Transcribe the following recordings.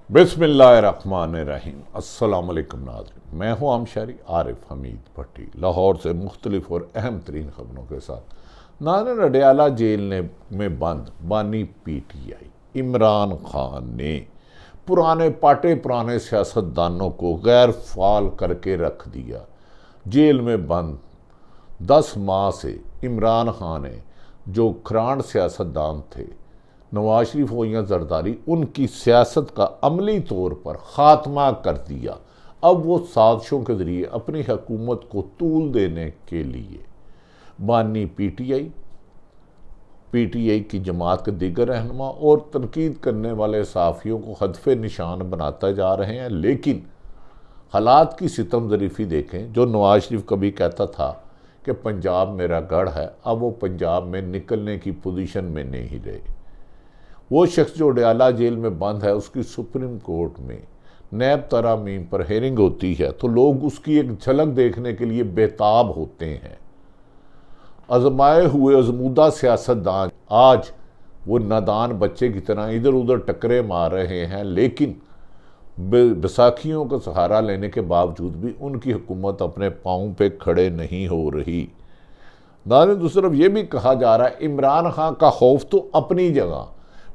बिस्मिल्लाहिर्रहमानिर्रहीम। अस्सलाम वालेकुम नाज़रीन, मैं हूँ आमशरी आरिफ हमीद भट्टी, लाहौर से मुख्तलिफ और अहम तरीन खबरों के साथ। नाज़रीन, अडयाला जेल में बंद बानी PTI इमरान खान ने पुराने सियासतदानों को गैर फाल करके रख दिया। जेल में बंद 10 माह से इमरान खान ने जो खरांड सियासतदान थे, नवाज शरीफ हो या जरदारी, उनकी सियासत का अमली तौर पर ख़ात्मा कर दिया। अब वो साजिशों के ज़रिए अपनी हुकूमत को तूल देने के लिए बानी PTI की जमात के दीगर रहनुमा और तनकीद करने वाले सहाफ़ियों को हदफ़े निशान बनाते जा रहे हैं। लेकिन हालात की सितम ज़रीफ़ी देखें। जो नवाज शरीफ कभी कहता था कि पंजाब मेरा गढ़ है, अब वो पंजाब में निकलने की पोजीशन में नहीं रहे। वो शख्स जो अडयाला जेल में बंद है, उसकी सुप्रीम कोर्ट में नैब तरामीम पर हेयरिंग होती है तो लोग उसकी एक झलक देखने के लिए बेताब होते हैं। आजमाए हुए आजमूदा सियासतदान आज वो नादान बच्चे की तरह इधर उधर टकरे मार रहे हैं, लेकिन बैसाखियों का सहारा लेने के बावजूद भी उनकी हुकूमत अपने पाँव पे खड़े नहीं हो रही। नाज़रीन, दूसरी तरफ ये भी कहा जा रहा है इमरान खान का खौफ तो अपनी जगह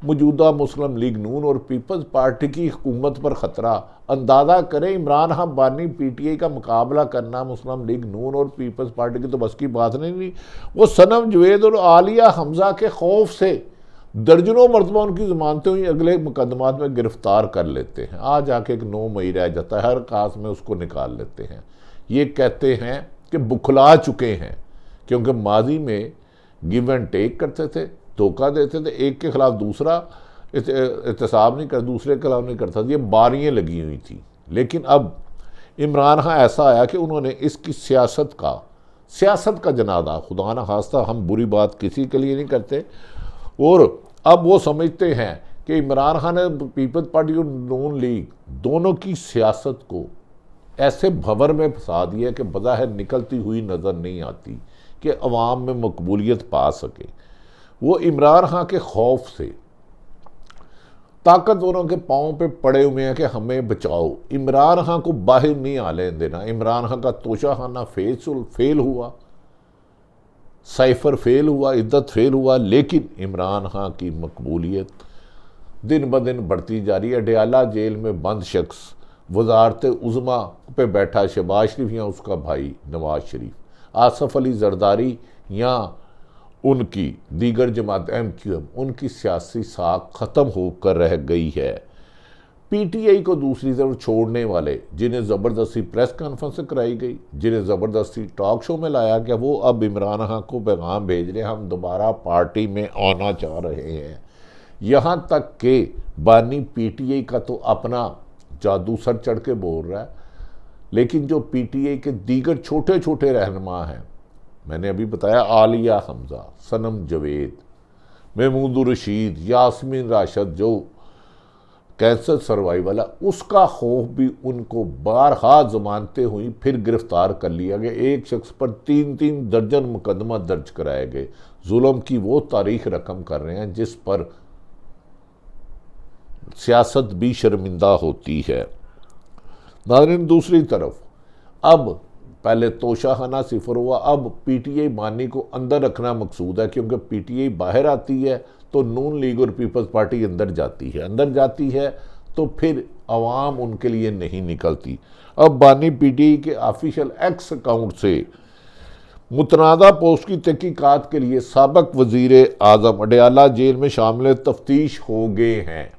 मौजूदा मुस्लिम लीग नून और पीपल्स पार्टी की हुकूमत पर ख़तरा। अंदाज़ा करें, इमरान खान बानी PTI का मुकाबला करना मुस्लिम लीग नून और पीपल्स पार्टी की तो बस की बात नहीं। वो सनम जवेद और आलिया हमजा के खौफ से दर्जनों मरतबा उनकी ज़मानतें हुई अगले मुकदमात में गिरफ्तार कर लेते हैं। आज आके एक 9 मई रह जाता है, हर कास में उसको निकाल लेते हैं। ये कहते हैं कि बुखला चुके हैं, क्योंकि माजी में गिव एंड टेक करते थे, धोखा देते थे, एक के खिलाफ दूसरा एहतसाब नहीं कर, दूसरे के खिलाफ नहीं करता था। ये बारियाँ लगी हुई थी। लेकिन अब इमरान खान ऐसा आया कि उन्होंने इसकी सियासत का जनादा, खुदा न खास्ता हम बुरी बात किसी के लिए नहीं करते, और अब वो समझते हैं कि इमरान खान ने पीपल्स पार्टी और नून लीग दोनों की सियासत को ऐसे भंवर में फंसा दिया कि बज़ाहिर निकलती हुई नज़र नहीं आती कि अवाम में मकबूलियत पा सके। वो इमरान खान के खौफ से ताकतवरों के पाँव पे पड़े हुए हैं कि हमें बचाओ। इमरान खान को बाहर नहीं आने देना। इमरान खान का तोशाखाना फेल हुआ, साइफर फेल हुआ, इद्दत फेल हुआ, लेकिन इमरान खान की मकबूलियत दिन ब दिन बढ़ती जा रही है। अडयाला जेल में बंद शख्स वजारत उज़्मा पे बैठा शहबाज शरीफ या उसका भाई नवाज शरीफ, आसफ अली जरदारी या उनकी दीगर जमात MQM, उनकी सियासी साख ख़त्म होकर रह गई है। PTI को दूसरी तरफ छोड़ने वाले, जिन्हें ज़बरदस्ती प्रेस कॉन्फ्रेंस कराई गई, जिन्हें ज़बरदस्ती टॉक शो में लाया गया, वो अब इमरान खान को पैगाम भेज रहे हैं हम दोबारा पार्टी में आना चाह रहे हैं। यहाँ तक कि बानी PTI का तो अपना जादू सर चढ़ के बोल रहा है, लेकिन जो PTI के दीगर छोटे छोटे रहनुमा हैं, मैंने अभी बताया आलिया हमजा, सनम जवेद, महमूद रशीद, यास्मीन राशिद जो कैंसर सर्वाइवल है, उसका खौफ भी उनको बारहा जमानतें हुई, फिर गिरफ्तार कर लिया गया। एक शख्स पर 3-3 दर्जन मुकदमा दर्ज कराए गए। जुल्म की वो तारीख रकम कर रहे हैं जिस पर सियासत भी शर्मिंदा होती है। नाज़रीन, दूसरी तरफ अब पहले तोशाखाना सिफर हुआ, अब PTI बानी को अंदर रखना मकसूद है, क्योंकि PTI बाहर आती है तो नून लीग और पीपल्स पार्टी अंदर जाती है तो फिर अवाम उनके लिए नहीं निकलती। अब बानी PTI के ऑफिशियल X अकाउंट से मुतनादा पोस्ट की तहकीकात के लिए साबिक वजीर आज़म अडयाला जेल में शामिल तफ्तीश हो गए हैं।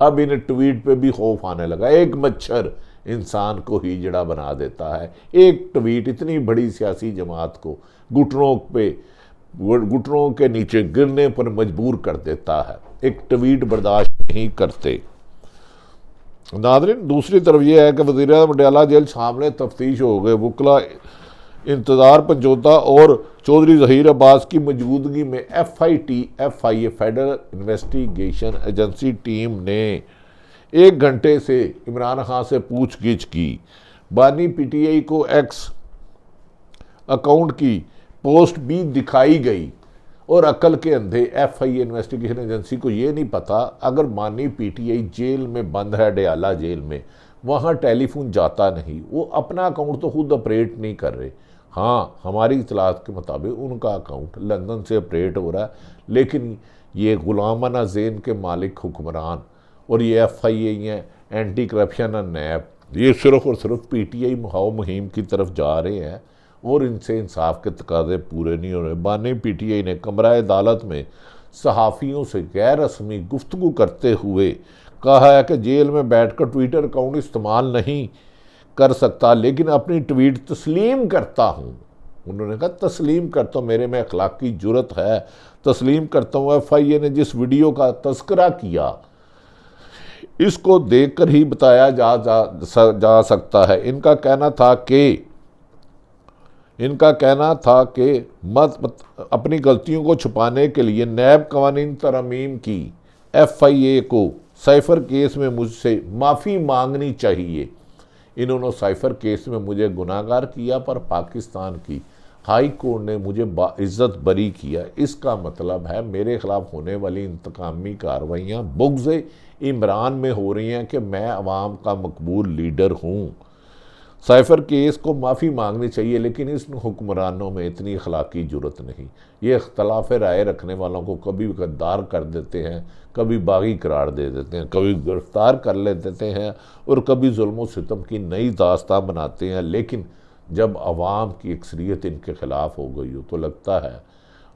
अब इन ट्वीट पे भी खौफ आने लगा। एक मच्छर इंसान को हिजड़ा बना देता है। एक ट्वीट इतनी बड़ी सियासी जमात को घुटनों के नीचे गिरने पर मजबूर कर देता है। एक ट्वीट बर्दाश्त नहीं करते। नाज़रीन, दूसरी तरफ यह है कि वज़ीर आज़म अडयाला जेल सामने तफ्तीश हो गए। वकला इंतज़ार पंजोता और चौधरी ज़हीर अब्बास की मौजूदगी में FIA federal investigation agency team ने 1 घंटे से इमरान खान से पूछगिछ की। बानी PTI को X अकाउंट की पोस्ट भी दिखाई गई और अकल के अंधे FIA इन्वेस्टिगेशन एजेंसी को ये नहीं पता, अगर मानी PTI जेल में बंद है, डयाला जेल में, वहाँ टेलीफोन जाता नहीं, वो अपना अकाउंट तो खुद ऑपरेट नहीं कर रहे। हाँ, हमारी इतलात के मुताबिक उनका अकाउंट लंदन से ऑपरेट हो रहा है, लेकिन ये गुलामाना ज़ेन के मालिक हुक्मरान और ये FIA हैं, एंटी करप्शन और नैब, ये सिर्फ और सिर्फ PTI मुहिम की तरफ जा रहे हैं और इनसे इंसाफ के तकाजे पूरे नहीं हो रहे। बानी PTI ने कमरा अदालत में सहाफ़ियों से गैर रस्मी गुफ्तगू करते हुए कहा है कि जेल में बैठकर ट्विटर अकाउंट इस्तेमाल नहीं कर सकता, लेकिन अपनी ट्वीट तस्लीम करता हूँ। उन्होंने कहा तस्लीम करता हूँ, मेरे में अखलाकी जुर्रत है, तस्लीम करता हूँ। FIA ने जिस वीडियो का तस्करा किया, इसको देखकर ही बताया जा सकता है। इनका कहना था कि अपनी गलतियों को छुपाने के लिए नैब कवानीन तरमीम की FIA को साइफर केस में मुझसे माफ़ी मांगनी चाहिए। इन्होंने साइफर केस में मुझे गुनाहगार किया, पर पाकिस्तान की हाई कोर्ट ने मुझे बाइज्जत बरी किया। इसका मतलब है मेरे खिलाफ होने वाली इंतकामी कार्रवाइयाँ बुग़्ज़ इमरान में हो रही हैं कि मैं अवाम का मकबूल लीडर हूँ। साइफर केस को माफ़ी मांगनी चाहिए, लेकिन इस हुक्मरानों में इतनी अखलाकी जुर्रत नहीं। ये इख्तलाफ राय रखने वालों को कभी गद्दार कर देते हैं, कभी बागी करार दे देते हैं, कभी गिरफ्तार कर ले देते हैं और कभी जुल्म सितम की नई दास्तां बनाते हैं। लेकिन जब अवाम की अक्सरियत इनके ख़िलाफ़ हो गई हो तो लगता है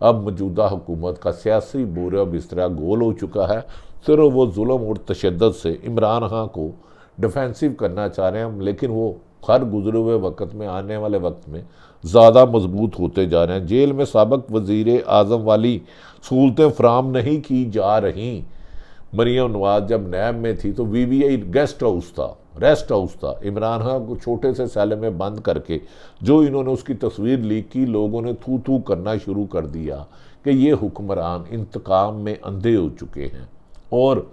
अब मौजूदा हुकूमत का सियासी बोरा बिस्तरा गोल हो चुका है। सिर्फ वो जुल्म और तशद्दुद से इमरान खान को डिफेंसिव करना चाह रहे हैं, लेकिन वो हर गुजरे हुए वक्त में, आने वाले वक्त में ज़्यादा मजबूत होते जा रहे हैं। जेल में साबिक वज़ीर आज़म वाली सहूलतें फराम नहीं की जा रहीं। मरियम नवाज जब नैब में थी तो VVI रेस्ट हाउस था। इमरान खान को छोटे से सेल में बंद करके जो इन्होंने उसकी तस्वीर लीक की, लोगों ने थू थू करना शुरू कर दिया कि ये हुक्मरान इंतकाम में अंधे हो चुके हैं। और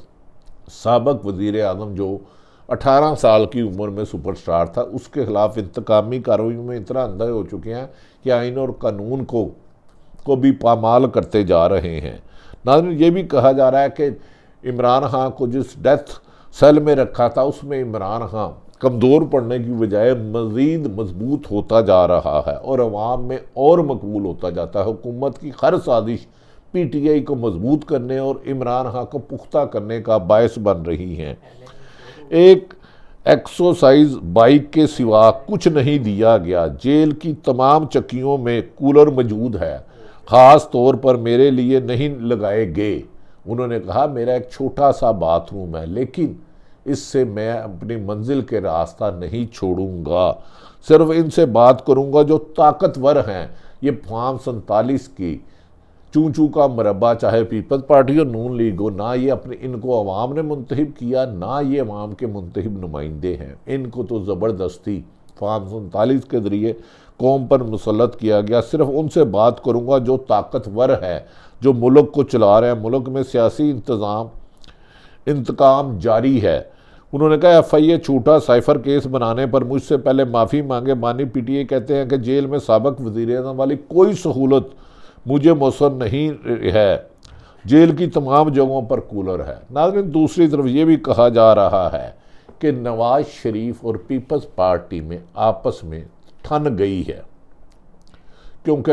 साबिक वज़ीर आज़म जो 18 साल की उम्र में सुपरस्टार था, उसके खिलाफ इंतकामी कार्रवाई में इतना अंधे हो चुके हैं कि आइन और कानून को भी पामाल करते जा रहे हैं। नाज़रीन, ये भी कहा जा रहा है कि इमरान खान को जिस डेथ सेल में रखा था, उसमें इमरान खान कमज़ोर पड़ने की बजाय मज़ीद मजबूत होता जा रहा है और अवाम में और मकबूल होता जाता है। हुकूमत की हर साजिश PTI को मजबूत करने और इमरान खान को पुख्ता करने का बायस बन रही हैं। एक एक्सरसाइज बाइक के सिवा कुछ नहीं दिया गया। जेल की तमाम चक्कियों में कूलर मौजूद है, ख़ास तौर पर मेरे लिए नहीं लगाए गए। उन्होंने कहा मेरा एक छोटा सा बाथरूम है, लेकिन इससे मैं अपनी मंजिल के रास्ता नहीं छोड़ूंगा। सिर्फ इनसे बात करूंगा जो ताकतवर हैं। ये फार्म 47 की चूं चूं का मरबा, चाहे पीपल्स पार्टी और नून लीग हो, ना ये अपने इनको अवाम ने मुंतखब किया, ना ये अवाम के मुंतखब नुमाइंदे हैं। इनको तो ज़बरदस्ती फार्म 47 के ज़रिए कौम पर मुसल्लत किया गया। सिर्फ उनसे बात करूँगा जो ताकतवर है, जो मुल्क को चला रहे हैं। मुल्क में सियासी इंतकाम जारी है। उन्होंने कहा FIA छूटा साइफर केस बनाने पर मुझसे पहले माफ़ी मांगे। बानी PTI कहते हैं कि जेल में साबिक वज़ीर आज़म वाली कोई सहूलत मुझे मौसर नहीं है। जेल की तमाम जगहों पर कूलर है। नाज़रीन, दूसरी तरफ ये भी कहा जा रहा है कि नवाज शरीफ और पीपल्स पार्टी में आपस में ठन गई है, क्योंकि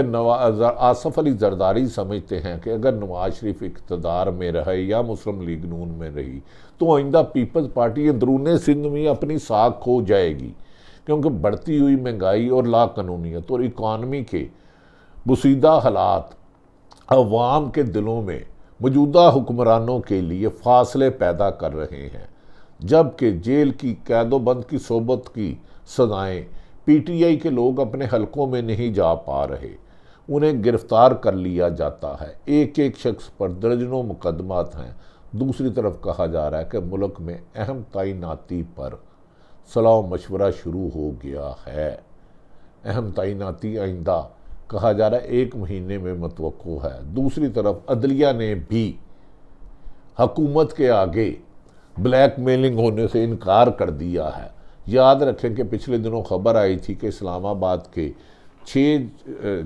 आसफ अली जरदारी समझते हैं कि अगर नवाज शरीफ इक़्तिदार में रहे या मुस्लिम लीग नून में रही तो आइंदा पीपल्स पार्टी अंदरूनी सिंध में अपनी साख खो जाएगी, क्योंकि बढ़ती हुई महंगाई और लाकानूनियत और इकॉनमी के मुसीदा हालात अवाम के दिलों में मौजूदा हुक्मरानों के लिए फासले पैदा कर रहे हैं। जबकि जेल की कैदोबंद की सोबत की सजाएं PTI के लोग अपने हलकों में नहीं जा पा रहे, उन्हें गिरफ्तार कर लिया जाता है। एक एक शख्स पर दर्जनों मुकदमात हैं। दूसरी तरफ कहा जा रहा है कि मुल्क में अहम तैनाती पर सलाह मशवरा शुरू हो गया है। अहम तैनाती आइंदा कहा जा रहा है 1 महीने में मतवक्को है। दूसरी तरफ अदलिया ने भी हुकूमत के आगे ब्लैकमेलिंग होने से इनकार कर दिया है। याद रखें कि पिछले दिनों खबर आई थी कि इस्लामाबाद के 6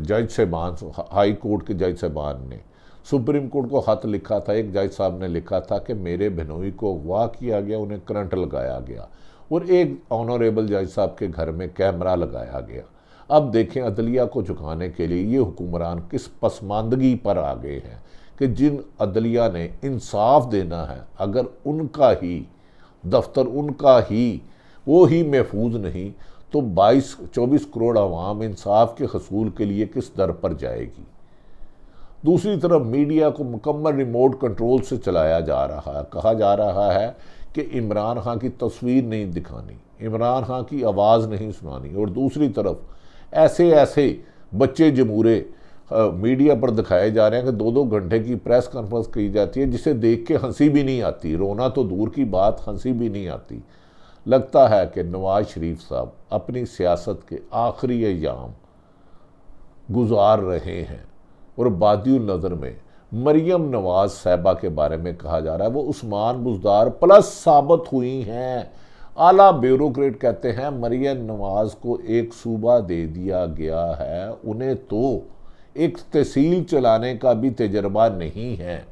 जज साहबान, हाई कोर्ट के जज साहबान ने सुप्रीम कोर्ट को खत लिखा था, एक जज साहब ने लिखा था कि मेरे बहनोई को अगवा किया गया, उन्हें करंट लगाया गया और एक ऑनरेबल जज साहब के घर में कैमरा लगाया गया। अब देखें अदलिया को झुकाने के लिए ये हुक्मरान किस पसमानदगी पर आ गए हैं कि जिन अदलिया ने इंसाफ देना है, अगर उनका ही दफ्तर, उनका ही वो ही महफूज नहीं तो 22-24 करोड़ आवाम इंसाफ के हसूल के लिए किस दर पर जाएगी। दूसरी तरफ मीडिया को मुकम्मल रिमोट कंट्रोल से चलाया जा रहा है। कहा जा रहा है कि इमरान खान की तस्वीर नहीं दिखानी, इमरान खान की आवाज़ नहीं सुनानी, और दूसरी तरफ ऐसे ऐसे बच्चे जमूरे मीडिया पर दिखाए जा रहे हैं कि 2-2 घंटे की प्रेस कॉन्फ्रेंस की जाती है जिसे देख के हंसी भी नहीं आती, रोना तो दूर की बात, हंसी भी नहीं आती। लगता है कि नवाज शरीफ साहब अपनी सियासत के आखिरी अय्याम गुजार रहे हैं और बादियुल नज़र में मरियम नवाज साहिबा के बारे में कहा जा रहा है वो उस्मान बुज़दार प्लस साबित हुई हैं। आला ब्यूरोक्रेट कहते हैं मरियम नवाज को एक सूबा दे दिया गया है, उन्हें तो एक तहसील चलाने का भी तजर्बा नहीं है।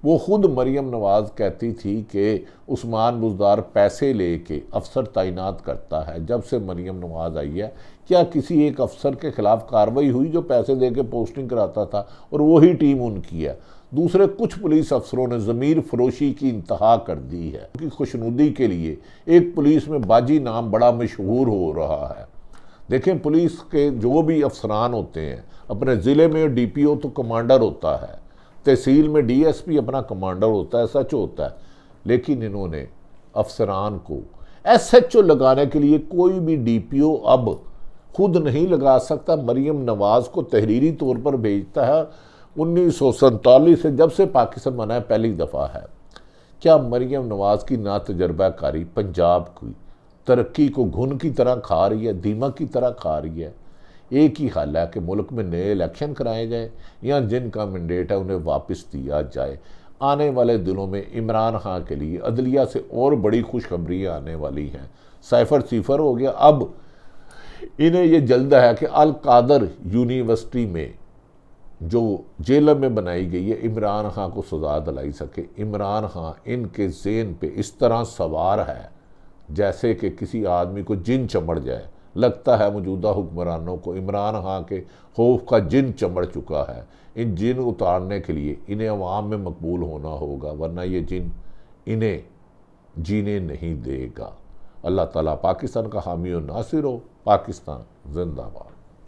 वो खुद मरियम नवाज कहती थी कि उस्मान बुज़दार पैसे लेके अफसर तैनात करता है। जब से मरियम नवाज आई है क्या किसी एक अफसर के खिलाफ कार्रवाई हुई जो पैसे दे के पोस्टिंग कराता था? और वही टीम उनकी है। दूसरे कुछ पुलिस अफसरों ने ज़मीर फरोशी की इंतहा कर दी है। उनकी खुशनुदी के लिए एक पुलिस में बाजी नाम बड़ा मशहूर हो रहा है। देखें पुलिस के जो भी अफसरान होते हैं, अपने ज़िले में DPO तो कमांडर होता है, तहसील में DSP अपना कमांडर होता है, सच होता है, लेकिन इन्होंने अफसरान को SHO लगाने के लिए कोई भी DPO अब खुद नहीं लगा सकता। मरियम नवाज को तहरीरी तौर पर भेजता है। 1947 से जब से पाकिस्तान बना है पहली दफ़ा है। क्या मरियम नवाज की ना तजर्बाकारी पंजाब की तरक्की को घुन की तरह खा रही है, दीमक की तरह खा रही है? एक ही हाल है कि मुल्क में नए इलेक्शन कराए जाए या जिनका मैंडेट है उन्हें वापस दिया जाए। आने वाले दिनों में इमरान खान के लिए अदलिया से और बड़ी खुशखबरियाँ आने वाली हैं। साइफर सीफर हो गया, अब इन्हें ये जल्द है कि अल कादर यूनिवर्सिटी में जो जेल में बनाई गई है इमरान खान को सजा दिलाई सके। इमरान खान इनके ज़हन पे इस तरह सवार है जैसे कि किसी आदमी को जिन चमड़ जाए। लगता है मौजूदा हुक्मरानों को इमरान खान के खौफ का जिन चमड़ चुका है। इन जिन उतारने के लिए इन्हें अवाम में मकबूल होना होगा, वरना ये जिन इन्हें जीने नहीं देगा। अल्लाह ताला पाकिस्तान का हामी और नासिर हो। पाकिस्तान जिंदाबाद।